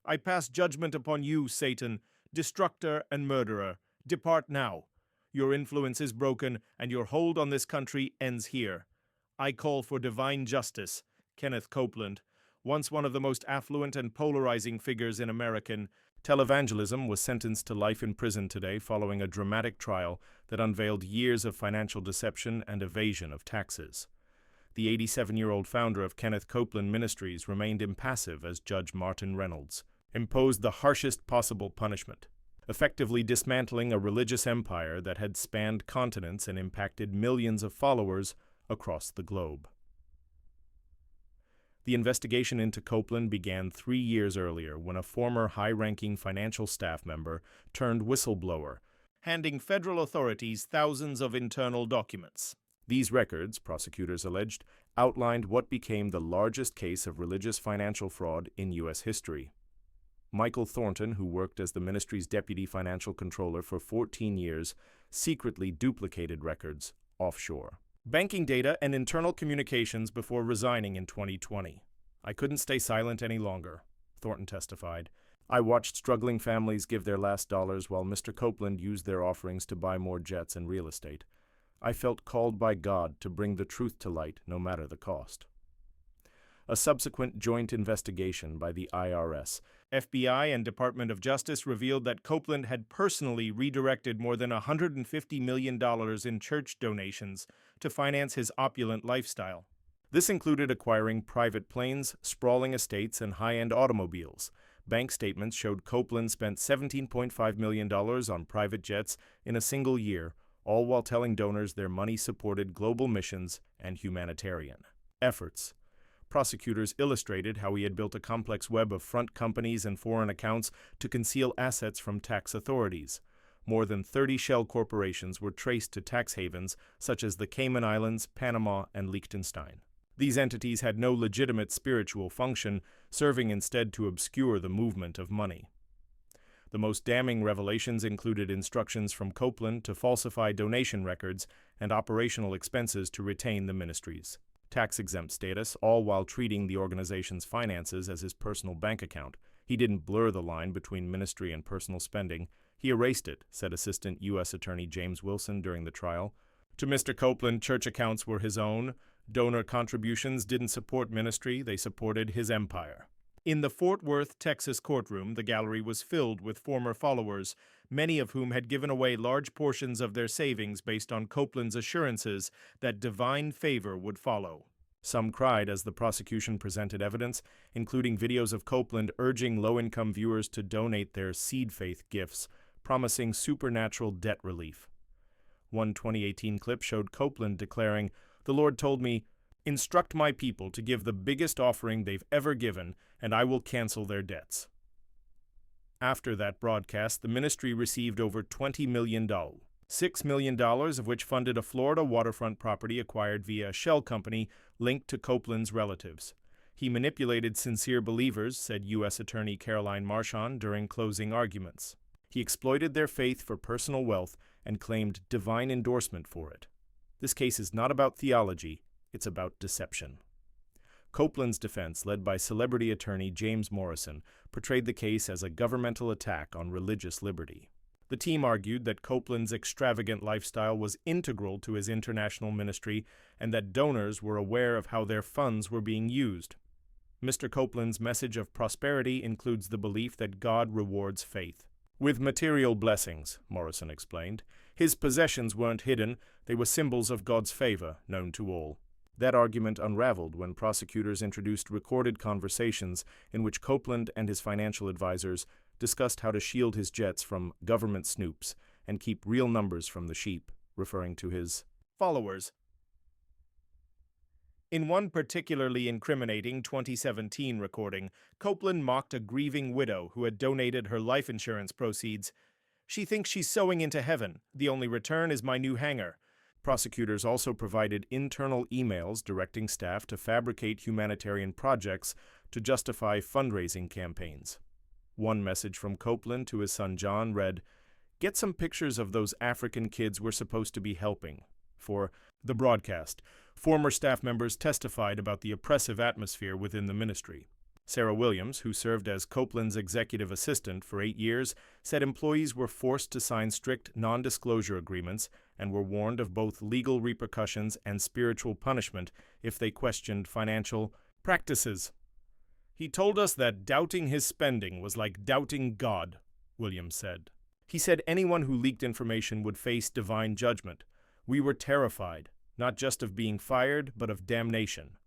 I pass judgment upon you, Satan, destructor and murderer. Depart now. Your influence is broken, and your hold on this country ends here. I call for divine justice. Kenneth Copeland, once one of the most affluent and polarizing figures in American televangelism, was sentenced to life in prison today following a dramatic trial that unveiled years of financial deception and evasion of taxes. The 87-year-old founder of Kenneth Copeland Ministries remained impassive as Judge Martin Reynolds imposed the harshest possible punishment, effectively dismantling a religious empire that had spanned continents and impacted millions of followers across the globe. The investigation into Copeland began 3 years earlier when a former high-ranking financial staff member turned whistleblower, handing federal authorities thousands of internal documents. These records, prosecutors alleged, outlined what became the largest case of religious financial fraud in U.S. history. Michael Thornton, who worked as the ministry's deputy financial controller for 14 years, secretly duplicated records offshore. Banking data and internal communications before resigning in 2020. I couldn't stay silent any longer, Thornton testified. I watched struggling families give their last dollars while Mr. Copeland used their offerings to buy more jets and real estate. I felt called by God to bring the truth to light, no matter the cost. A subsequent joint investigation by the IRS, FBI, and Department of Justice revealed that Copeland had personally redirected more than $150 million in church donations to finance his opulent lifestyle. This included acquiring private planes, sprawling estates, and high-end automobiles. Bank statements showed Copeland spent $17.5 million on private jets in a single year, all while telling donors their money supported global missions and humanitarian efforts. Prosecutors illustrated how he had built a complex web of front companies and foreign accounts to conceal assets from tax authorities. More than 30 shell corporations were traced to tax havens such as the Cayman Islands, Panama, and Liechtenstein. These entities had no legitimate spiritual function, serving instead to obscure the movement of money. The most damning revelations included instructions from Copeland to falsify donation records and operational expenses to retain the ministries tax-exempt status, all while treating the organization's finances as his personal bank account. He didn't blur the line between ministry and personal spending. He erased it, said Assistant U.S. Attorney James Wilson during the trial. To Mr. Copeland, church accounts were his own. Donor contributions didn't support ministry, they supported his empire. In the Fort Worth, Texas courtroom, the gallery was filled with former followers, many of whom had given away large portions of their savings based on Copeland's assurances that divine favor would follow. Some cried as the prosecution presented evidence, including videos of Copeland urging low-income viewers to donate their seed faith gifts, promising supernatural debt relief. One 2018 clip showed Copeland declaring, "The Lord told me, instruct my people to give the biggest offering they've ever given, and I will cancel their debts." After that broadcast, the ministry received over $20 million, $6 million of which funded a Florida waterfront property acquired via a shell company linked to Copeland's relatives. He manipulated sincere believers, said U.S. Attorney Caroline Marchand during closing arguments. He exploited their faith for personal wealth and claimed divine endorsement for it. This case is not about theology, it's about deception. Copeland's defense, led by celebrity attorney James Morrison, portrayed the case as a governmental attack on religious liberty. The team argued that Copeland's extravagant lifestyle was integral to his international ministry and that donors were aware of how their funds were being used. Mr. Copeland's message of prosperity includes the belief that God rewards faith with material blessings, Morrison explained. His possessions weren't hidden, they were symbols of God's favor, known to all. That argument unraveled when prosecutors introduced recorded conversations in which Copeland and his financial advisors discussed how to shield his jets from government snoops and keep real numbers from the sheep, referring to his followers. In one particularly incriminating 2017 recording, Copeland mocked a grieving widow who had donated her life insurance proceeds. "She thinks she's sowing into heaven. The only return is my new hangar." Prosecutors also provided internal emails directing staff to fabricate humanitarian projects to justify fundraising campaigns. One message from Copeland to his son John read, "Get some pictures of those African kids we're supposed to be helping." For the broadcast, former staff members testified about the oppressive atmosphere within the ministry. Sarah Williams, who served as Copeland's executive assistant for 8 years, said employees were forced to sign strict non-disclosure agreements and were warned of both legal repercussions and spiritual punishment if they questioned financial practices. "He told us that doubting his spending was like doubting God," Williams said. He said anyone who leaked information would face divine judgment. "We were terrified, not just of being fired, but of damnation."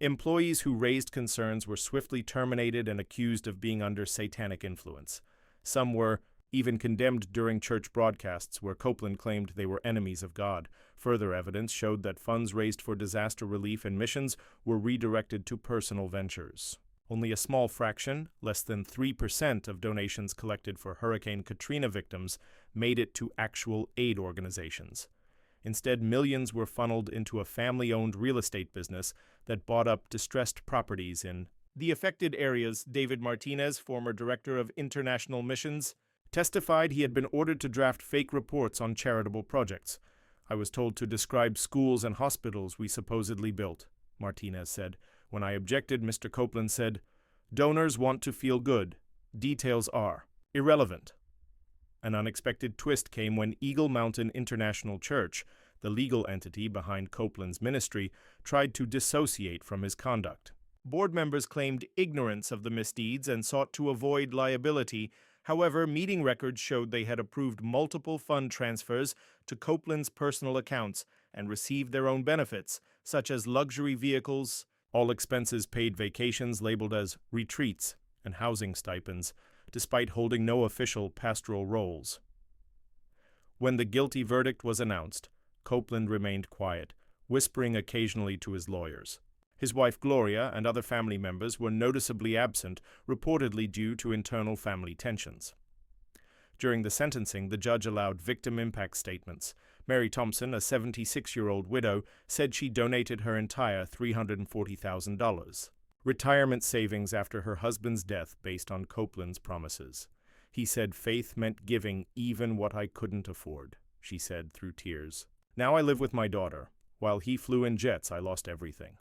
Employees who raised concerns were swiftly terminated and accused of being under satanic influence. Some were even condemned during church broadcasts where Copeland claimed they were enemies of God. Further evidence showed that funds raised for disaster relief and missions were redirected to personal ventures. Only a small fraction, less than 3% of donations collected for Hurricane Katrina victims, made it to actual aid organizations. Instead, millions were funneled into a family-owned real estate business that bought up distressed properties in the affected areas. David Martinez, former director of international missions, testified he had been ordered to draft fake reports on charitable projects. "I was told to describe schools and hospitals we supposedly built," Martinez said. "When I objected, Mr. Copeland said, 'Donors want to feel good. Details are irrelevant.'" An unexpected twist came when Eagle Mountain International Church, the legal entity behind Copeland's ministry, tried to dissociate from his conduct. Board members claimed ignorance of the misdeeds and sought to avoid liability. However, meeting records showed they had approved multiple fund transfers to Copeland's personal accounts and received their own benefits, such as luxury vehicles, all expenses paid vacations labeled as retreats, and housing stipends, despite holding no official pastoral roles. When the guilty verdict was announced, Copeland remained quiet, whispering occasionally to his lawyers. His wife Gloria and other family members were noticeably absent, reportedly due to internal family tensions. During the sentencing, the judge allowed victim impact statements. Mary Thompson, a 76-year-old widow, said she donated her entire $340,000. Retirement savings after her husband's death based on Copeland's promises. "He said faith meant giving even what I couldn't afford," she said through tears. "Now I live with my daughter. While he flew in jets, I lost everything."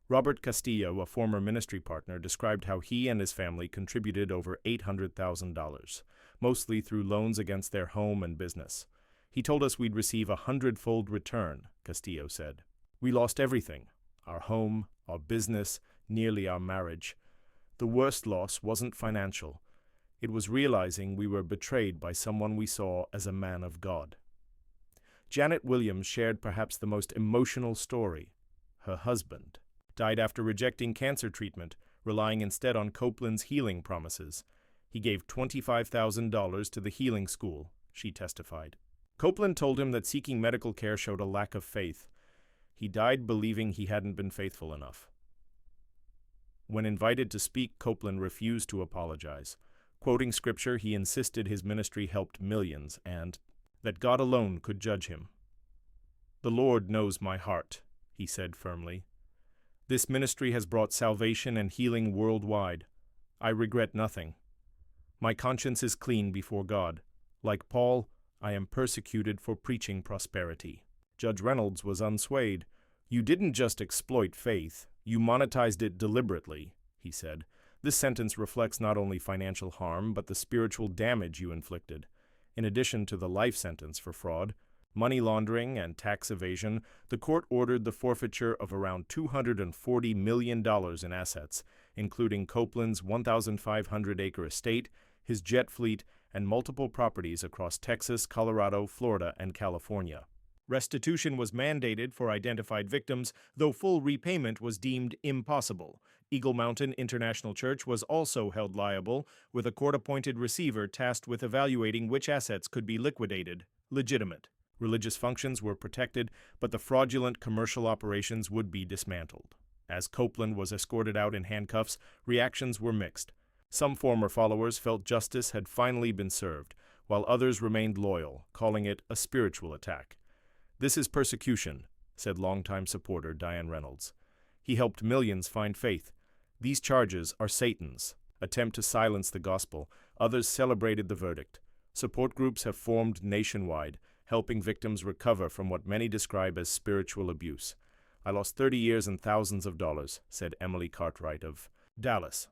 Robert Castillo, a former ministry partner, described how he and his family contributed over $800,000, mostly through loans against their home and business. "He told us we'd receive 100-fold return," Castillo said. "We lost everything. Our home, our business, nearly our marriage. The worst loss wasn't financial. It was realizing we were betrayed by someone we saw as a man of God." Janet Williams shared perhaps the most emotional story. Her husband died after rejecting cancer treatment, relying instead on Copeland's healing promises. He gave $25,000 to the healing school, she testified. Copeland told him that seeking medical care showed a lack of faith. He died believing he hadn't been faithful enough. When invited to speak, Copeland refused to apologize. Quoting scripture, he insisted his ministry helped millions and that God alone could judge him. "The Lord knows my heart," he said firmly. "This ministry has brought salvation and healing worldwide. I regret nothing. My conscience is clean before God. Like Paul, I am persecuted for preaching prosperity." Judge Reynolds was unswayed. "You didn't just exploit faith, you monetized it deliberately," he said. "This sentence reflects not only financial harm, but the spiritual damage you inflicted. In addition to the life sentence for fraud, money laundering, and tax evasion, the court ordered the forfeiture of around $240 million in assets, including Copeland's 1,500-acre estate, his jet fleet, and multiple properties across Texas, Colorado, Florida, and California. Restitution was mandated for identified victims, though full repayment was deemed impossible. Eagle Mountain International Church was also held liable, with a court-appointed receiver tasked with evaluating which assets could be liquidated, legitimate. Religious functions were protected, but the fraudulent commercial operations would be dismantled. As Copeland was escorted out in handcuffs, reactions were mixed. Some former followers felt justice had finally been served, while others remained loyal, calling it a spiritual attack. "This is persecution," said longtime supporter Diane Reynolds. "He helped millions find faith. These charges are Satan's attempt to silence the gospel." Others celebrated the verdict. Support groups have formed nationwide, helping victims recover from what many describe as spiritual abuse. I lost 30 years and thousands of dollars, said Emily Cartwright of Dallas.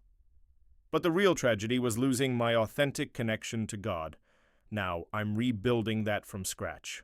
But the real tragedy was losing my authentic connection to God. Now I'm rebuilding that from scratch.